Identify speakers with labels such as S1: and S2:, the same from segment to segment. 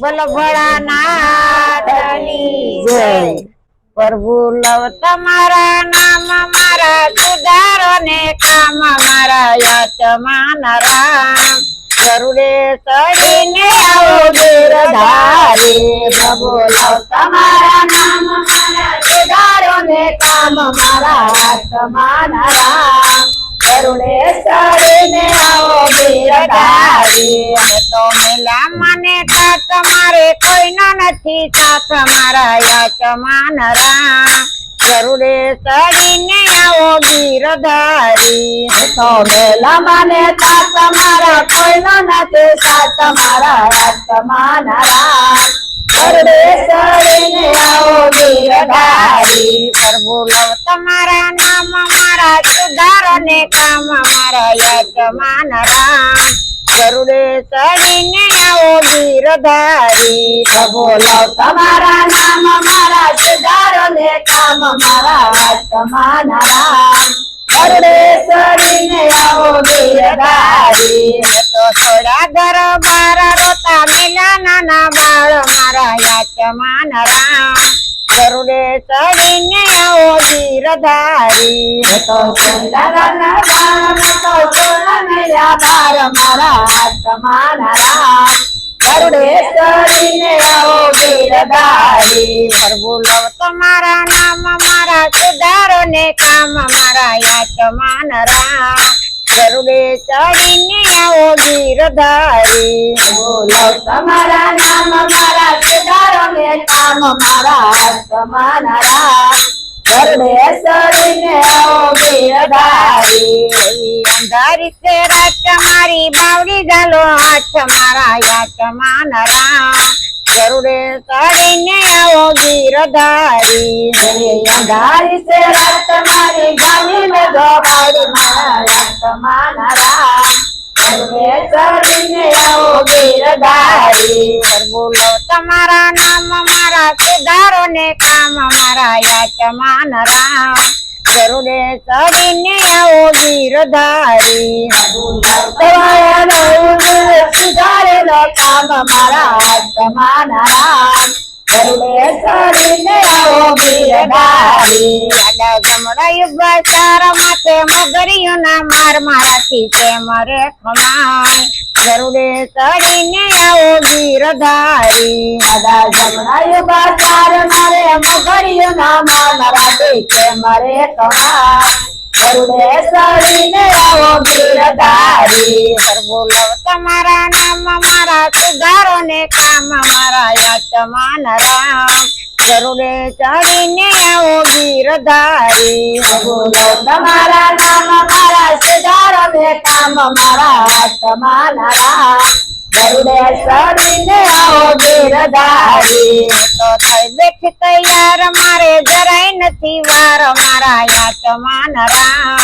S1: બોલો ભોળાનાથની જય। પ્રભુ લવ તમારા નામ મારા સુધારો ને કામ મારા યાચમાન રામ। ગરુડે ચડીને આવો ગીરધારી। પ્રભુ લવ તમારા નામ મારા સુધારો ને કામ મારા યાચમાન રામ। ગરુડે ચડીને આવો ગીરધારી। તો મેલા મને તમારે કોઈનો નથી સાથ મારા યાચમાન રામ। ગરુડે ચડીને આવો ગીરધારી। તો મેલા મને તમારા કોઈનો નથી સાથ મારા યાચમાન રામ। ગરુડે ચડીને આવો ગીરધારી। પ્રભુ લવ તમારા નામ મારા સુધારો ને કામ મારા યાચમાન રામ। ગરુડે ચડીને આવો ગીરધારી। પ્રભુ લવ તમારા નામ મારા સુધારો ને કામ મારા યાચમાન રામ। ગરુડે ચડીને આવો ગીરધારી। તો થોડા દરબાર રોતા મેલા નાના બાળ મારા યાચમાન રામ। ગરુડે ચડીને આવો ગીરધારી। તો થોડા દરબાર રોતા મેલા બાળ મારા યાચમાન રામ। ગરુડે ચડીને આવો ગીરધારી। પ્રભુ લવ તમારા નામ મારા સુધારો ને કામ મારા યાચમાન રામ। ગરુડે ચડીને આવો ગીરધારી। પ્રભુ લવ તમારા નામ મારા સુધારો ને કામ મારા યાચમાન રામ। ગરુડે ચડીને આવો ગીરધારી। અંધારી છે રાત મારી બાવડી ગાલો હાથ મારા યાચમાન રામ। ગરુડે ચડીને આવો ગીરધારી। અંધારી છે રાત મારી બાવડી મેઘો બાવડી મારા યાચમાન રામ। ગરુડે ચડીને આવો ગીરધારી। પ્રભુ લવ તમારા નામ મારા સુધારો ને કામ મારા યાચમાન રામ। ગરુડે ચડીને આવો ગીરધારી। તમારા નામ સુધારે નો કામ મારા યાચમાન રામ। ગરુડે ચડીને આવો ગીરધારી। આડા જમડાયું બસાર માથે મગરીઓના માર મારાથી કેમ રે ખમાય। ગરુડે ચડીને આવો ગીરધારી। આડા જમડાયું બસાર મારે મગરીઓના માર મારાથી કેમ રે ખમાય। ગરુડે ચડીને આવો ગીરધારી। પ્રભુ લવ તમારા નામ મારા સુધારો ને કામ મારા યાચમાન રામ। ગરુડે ચડીને આવો ગીરધારી। પ્રભુ લવ તમારા નામ મારા સુધારો ને કામ મારા યાચમાન રામ। ગરુડે ચડીને આવો ગીરધારી। તો થઈ બેઠી તૈયાર મારે જરાય નથી વાર મારા યાચમાન રામ।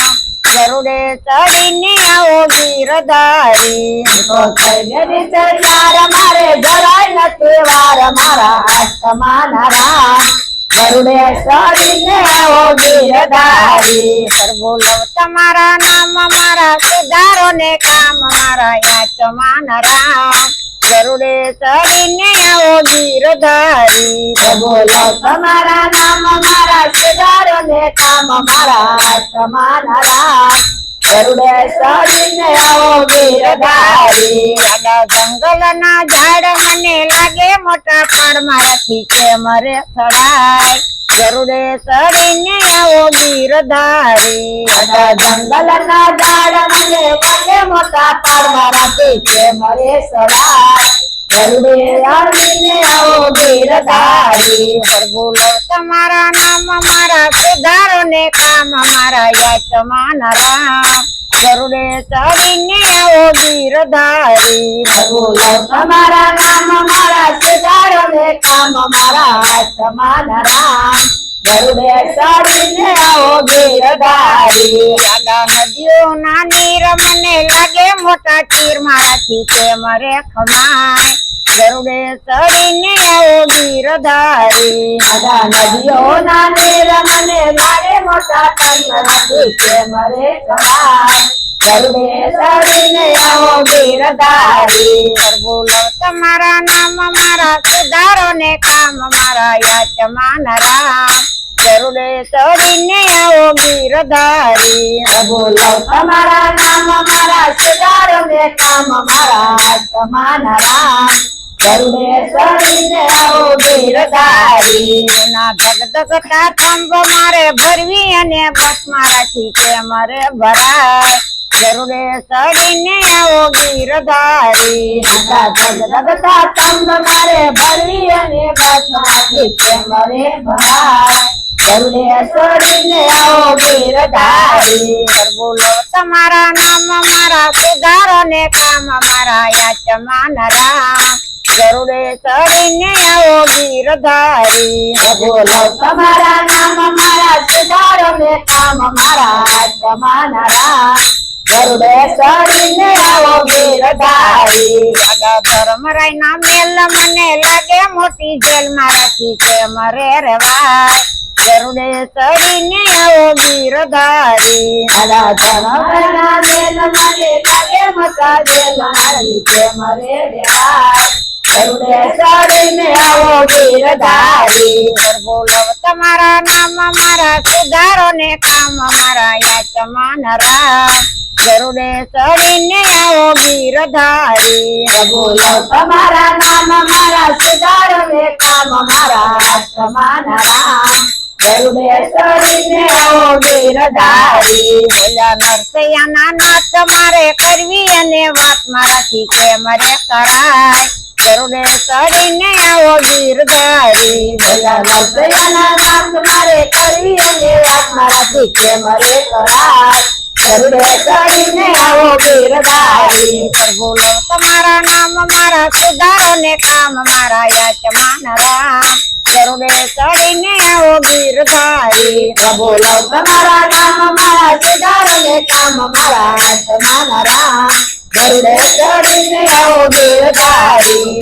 S1: ગરુડે ચડીને આવો ગીરધારી। તો થઈ બેઠી તૈયાર મારે જરાય નથી વાર મારા યાચમાન રામ। ગરુડે ચડીને આવો ગીરધારી। પ્રભુ લવ તમારા નામ મારા સુધારો ને કામ મારા યાચમાન રામ। ગરુડે ચડીને આવો ગીરધારી। પ્રભુ લવ તમારા નામ મારા સુધારો ને કામ મારા યાચમાન રામ। ગરુડે ચડીને આવો ગીરધારી। આડા જંગલના ઝાડ મને લાગે મોટા પાડ મારાથી કેમ રે ચડાય। ગરુડે ચડીને આવો ગીરધારી। આડા જંગલના ઝાડ મને લાગે મોટા પાડ મારાથી કેમ રે ચડાય। ગરુડે ચડીને આવો ગીરધારી। પ્રભુ લવ તમારા નામ મારા સુધારો ને કામ મારા યાચમાન રામ। ગરુડે ચડીને આવો ગીરધારી। પ્રભુ લવ તમારા નામ મારા સુધારો ને કામ મારા યાચમાન રામ। ગરુડે ચડીને આવો ગીરધારી। આડા નદીઓના નીર મને લાગે મોટા તીર મારાથી કેમ રે ખમાય। ગરુડે ચડીને આવો ગીરધારી। આડા નદીઓના નીર મને લાગે મોટા તીર મારાથી કેમ રે ખમાય। ગરુડે ચડીને આવો ગીરધારી પ્રભુ લો તમારા નામ મારા સુધારો ને કામ મારા યજમાન રામ ગરુડે ચડીને આવો ગીરધારી પ્રભુ લો તમારા નામ મારા સુધારો ને કામ મારા યજમાન રામ ગરુડે ચડીને આવો ગીરધારી ના ધગધગતા થંભ મારે ભરવી અને બસમાં રાખી કે મારે ભરાય ગરુડે ચડીને આવો ગીરધારી ધગધગતા થંભ મારે ભરવી અને બસમાં રાખી કે મારે ભરાય ગરુડે ચડીને આવો ગીરધારી પ્રભુ લો તમારા નામ મારા સુધારો ને કામ મારા યજમાન રામ ગરુડે ચડીને આવો ગીરધારી પ્રભુ લો તમારા નામ મારા સુધારો ને કામ મારા યજમાન રામ ગરુડે ચડીને આવો ગીરધારી દાદા ધર્મરાય ના મેલ મને લાગે મોટી જેલ માં રાખી કે મરે રેવાય ગરુડે ચડીને આવો ગીરધારી દાદા ધર્મરાય ના મેલ મને લાગે મોટા જેલ માં રાખી કે મરે રેવાય ગરુડે ચડીને આવો ગીરધારી પ્રભુ લો તમારા નામ મારા સુધારો ને કામ મારા યજમાન રામ ગરુડે ચડીને આવો ગીરધારી પ્રભુ લો તમારા નામ મારા સુધારો ને કામ મારા યજમાન રામ ગરુડે ચડીને આવો ગીરધારી બોલ્યા નરસૈયાના નાથ મારે કરવી અને વાતમાં રાખી કે મરે કરાય ગરુડે ચડીને આવો ગીરધારી બોલ્યા નરસૈયાના નાથ મારે કરવી અને વાતમાં રાખી કે મરે કરાય ગરુડે ચડીને આવો ગીરધારી પ્રભુ લો તમારા નામ મારા સુધારો ને કામ મારા યજમાન રામ ગરુડે ચડીને આવો ગીરધારી પ્રભુ લો તમારા નામ મારા સુધારો ને કામ મારા યજમાન રામ ગરુડે ચડીને આવો ગીરધારી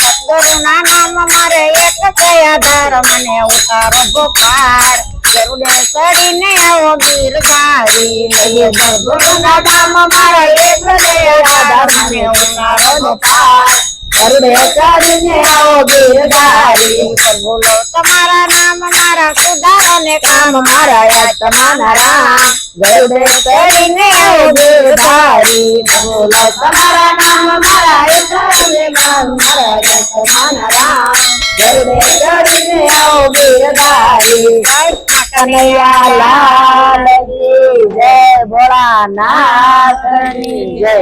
S1: સદગુરુના નામ મારે એક આધાર મને ઉતારો ગોપાર ગરુડે ચડીને આવો ગીરધારી સદગુરુના નામ મારે એક આધાર મને ઉતારો ગોપાર ગરુડે ચડીને આવો ગીરધારી પ્રભુ લો તમારા નામ મારા સુધારો ને કામ મારા યજમાન રામ ગરુડે ચડીને આવો ગીરધારી પ્રભુ લો તમારા નામ મારા સુધારો ને કામ મારા યજમાન રામ ગરુડે ચડીને આવો ગીરધારી કનૈયા લાલ કી જય ભોળાનાથની જય।